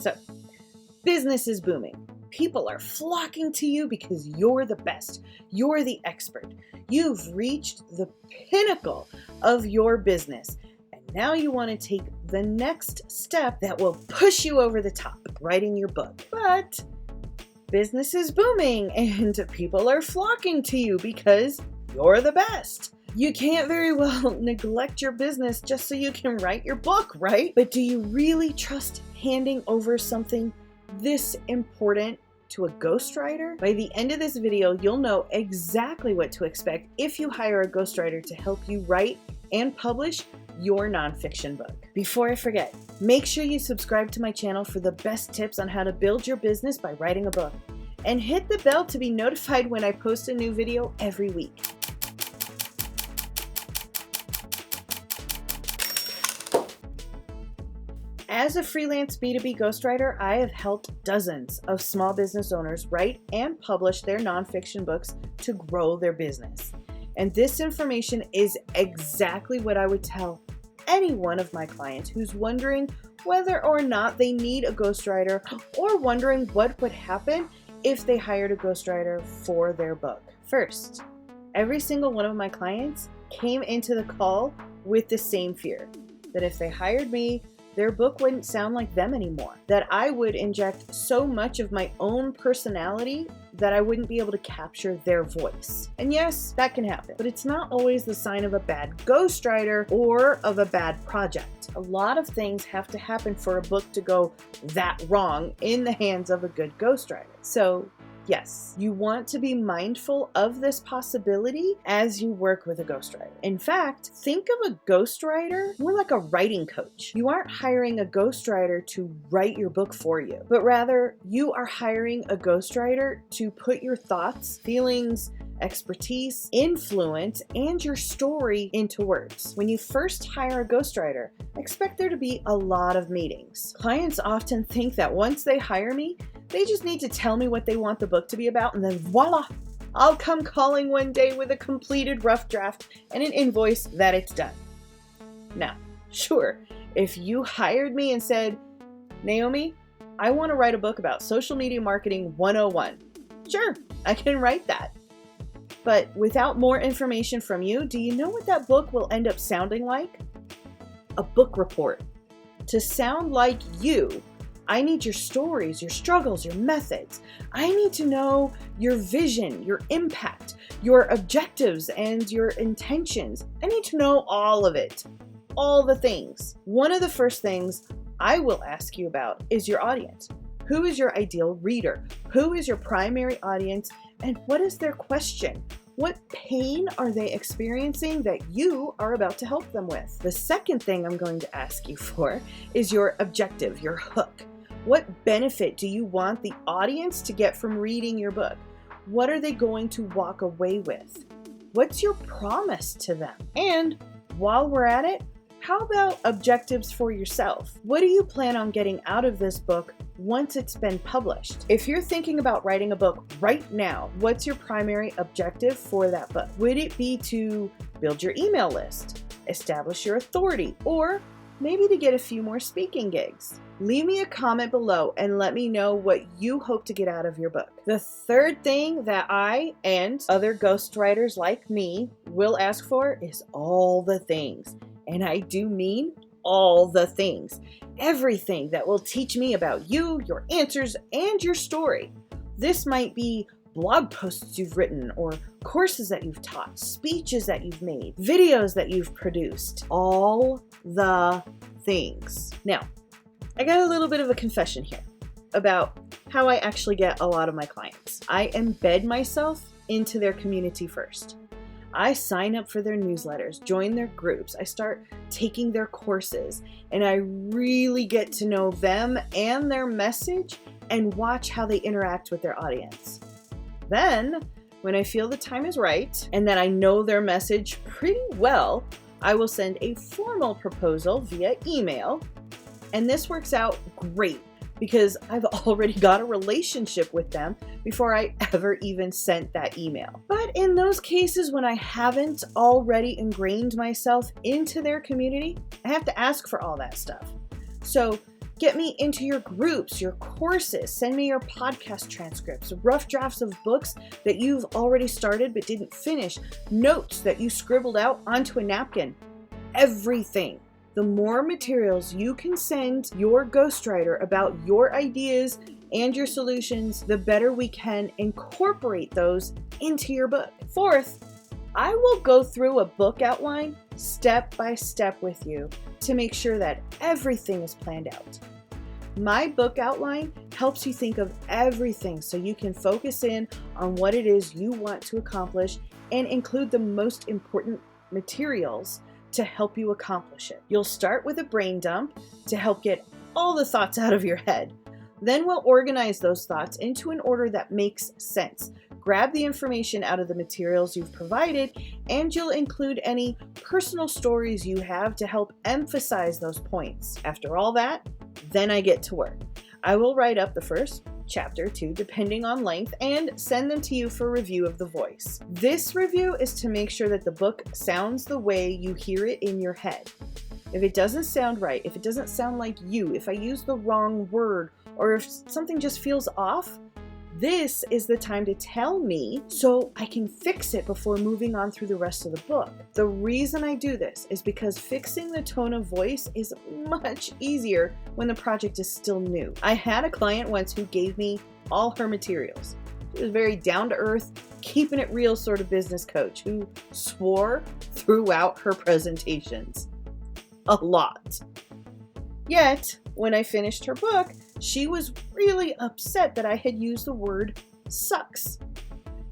So, business is booming. People are flocking to you because you're the best. You're the expert. You've reached the pinnacle of your business. And now you want to take the next step that will push you over the top, writing your book. But business is booming and people are flocking to you because you're the best. You can't very well neglect your business just so you can write your book, right? But do you really trust handing over something this important to a ghostwriter? By the end of this video, you'll know exactly what to expect if you hire a ghostwriter to help you write and publish your nonfiction book. Before I forget, make sure you subscribe to my channel for the best tips on how to build your business by writing a book. And hit the bell to be notified when I post a new video every week. As a freelance B2B ghostwriter, I have helped dozens of small business owners write and publish their nonfiction books to grow their business. And this information is exactly what I would tell any one of my clients who's wondering whether or not they need a ghostwriter or wondering what would happen if they hired a ghostwriter for their book. First, every single one of my clients came into the call with the same fear, that if they hired me, their book wouldn't sound like them anymore, that I would inject so much of my own personality that I wouldn't be able to capture their voice. And yes, that can happen, but it's not always the sign of a bad ghostwriter or of a bad project. A lot of things have to happen for a book to go that wrong in the hands of a good ghostwriter. So yes, you want to be mindful of this possibility as you work with a ghostwriter. In fact, think of a ghostwriter more like a writing coach. You aren't hiring a ghostwriter to write your book for you, but rather you are hiring a ghostwriter to put your thoughts, feelings, expertise, influence, and your story into words. When you first hire a ghostwriter, expect there to be a lot of meetings. Clients often think that once they hire me, they just need to tell me what they want the book to be about, and then voila, I'll come calling one day with a completed rough draft and an invoice that it's done. Now, sure, if you hired me and said, Naomi, I want to write a book about social media marketing 101. Sure, I can write that. But without more information from you, do you know what that book will end up sounding like? A book report. To sound like you, I need your stories, your struggles, your methods. I need to know your vision, your impact, your objectives, and your intentions. I need to know all of it, all the things. One of the first things I will ask you about is your audience. Who is your ideal reader? Who is your primary audience? And what is their question? What pain are they experiencing that you are about to help them with? The second thing I'm going to ask you for is your objective, your hook. What benefit do you want the audience to get from reading your book? What are they going to walk away with? What's your promise to them? And while we're at it, how about objectives for yourself? What do you plan on getting out of this book once it's been published? If you're thinking about writing a book right now, what's your primary objective for that book? Would it be to build your email list, establish your authority, or maybe to get a few more speaking gigs? Leave me a comment below and let me know what you hope to get out of your book. The third thing that I and other ghostwriters like me will ask for is all the things. And I do mean all the things. Everything that will teach me about you, your answers, and your story. This might be blog posts you've written, or courses that you've taught, speeches that you've made, videos that you've produced. All the things. Now, I got a little bit of a confession here about how I actually get a lot of my clients. I embed myself into their community first. I sign up for their newsletters, join their groups, I start taking their courses, and I really get to know them and their message and watch how they interact with their audience. Then, when I feel the time is right and that I know their message pretty well, I will send a formal proposal via email, and this works out great because I've already got a relationship with them before I ever even sent that email. But in those cases when I haven't already ingrained myself into their community, I have to ask for all that stuff. So Get me into your groups, your courses. Send me your podcast transcripts, rough drafts of books that you've already started but didn't finish, notes that you scribbled out onto a napkin. Everything. The more materials you can send your ghostwriter about your ideas and your solutions, the better we can incorporate those into your book. Fourth, I will go through a book outline step by step with you to make sure that everything is planned out. My book outline helps you think of everything so you can focus in on what it is you want to accomplish and include the most important materials to help you accomplish it. You'll start with a brain dump to help get all the thoughts out of your head. Then we'll organize those thoughts into an order that makes sense. Grab the information out of the materials you've provided, and you'll include any personal stories you have to help emphasize those points. After all that, then I get to work. I will write up the first chapter, 2, depending on length, and send them to you for review of the voice. This review is to make sure that the book sounds the way you hear it in your head. If it doesn't sound right, if it doesn't sound like you, if I use the wrong word, or if something just feels off, this is the time to tell me so I can fix it before moving on through the rest of the book. The reason I do this is because fixing the tone of voice is much easier when the project is still new. I had a client once who gave me all her materials. She was very down-to-earth, keeping it real sort of business coach who swore throughout her presentations. A lot. Yet, when I finished her book, she was really upset that I had used the word sucks.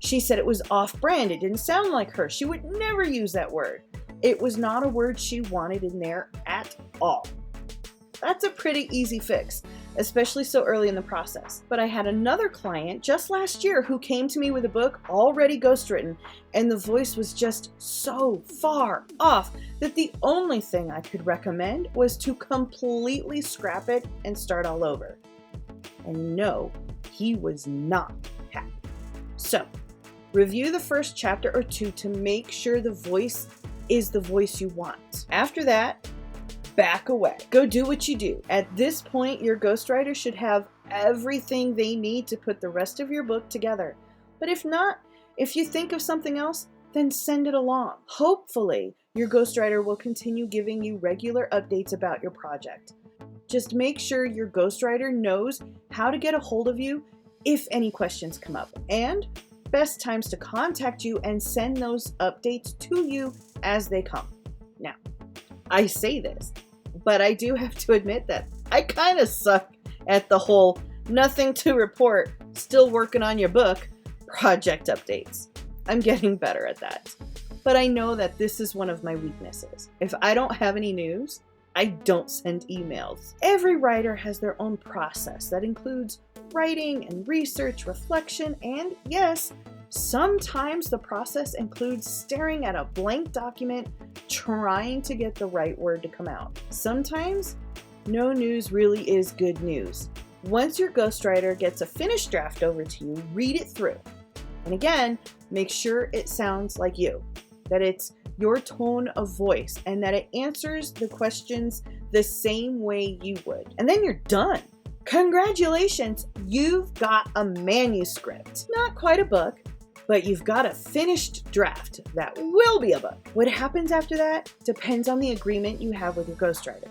She said it was off-brand. It didn't sound like her. She would never use that word. It was not a word she wanted in there at all. That's a pretty easy fix, especially so early in the process. But I had another client just last year who came to me with a book already ghostwritten, and the voice was just so far off that the only thing I could recommend was to completely scrap it and start all over. And no, he was not happy. So, review the first chapter or 2 to make sure the voice is the voice you want. After that, back away. Go do what you do. At this point, your ghostwriter should have everything they need to put the rest of your book together. But if not, if you think of something else, then send it along. Hopefully, your ghostwriter will continue giving you regular updates about your project. Just make sure your ghostwriter knows how to get a hold of you if any questions come up, and best times to contact you and send those updates to you as they come. Now, I say this, but I do have to admit that I kind of suck at the whole nothing to report, still working on your book project updates. I'm getting better at that. But I know that this is one of my weaknesses. If I don't have any news, I don't send emails. Every writer has their own process that includes writing and research, reflection, and yes, sometimes the process includes staring at a blank document, trying to get the right word to come out. Sometimes, no news really is good news. Once your ghostwriter gets a finished draft over to you, read it through. And again, make sure it sounds like you, that it's your tone of voice, and that it answers the questions the same way you would. And then you're done. Congratulations, you've got a manuscript. Not quite a book, but you've got a finished draft that will be a book. What happens after that depends on the agreement you have with your ghostwriter.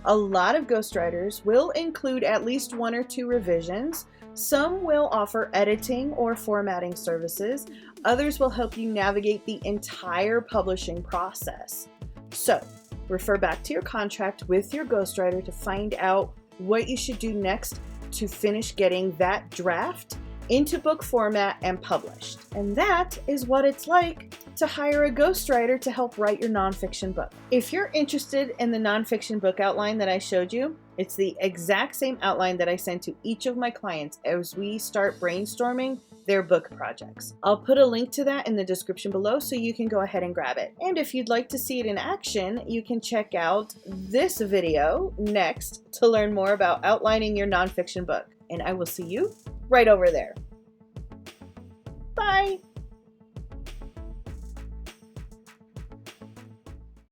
A lot of ghostwriters will include at least 1 or 2 revisions. Some will offer editing or formatting services. Others will help you navigate the entire publishing process. So, refer back to your contract with your ghostwriter to find out what you should do next to finish getting that draft into book format and published. And that is what it's like to hire a ghostwriter to help write your nonfiction book. If you're interested in the nonfiction book outline that I showed you, it's the exact same outline that I send to each of my clients as we start brainstorming their book projects. I'll put a link to that in the description below so you can go ahead and grab it. And if you'd like to see it in action, you can check out this video next to learn more about outlining your nonfiction book. And I will see you right over there. Bye!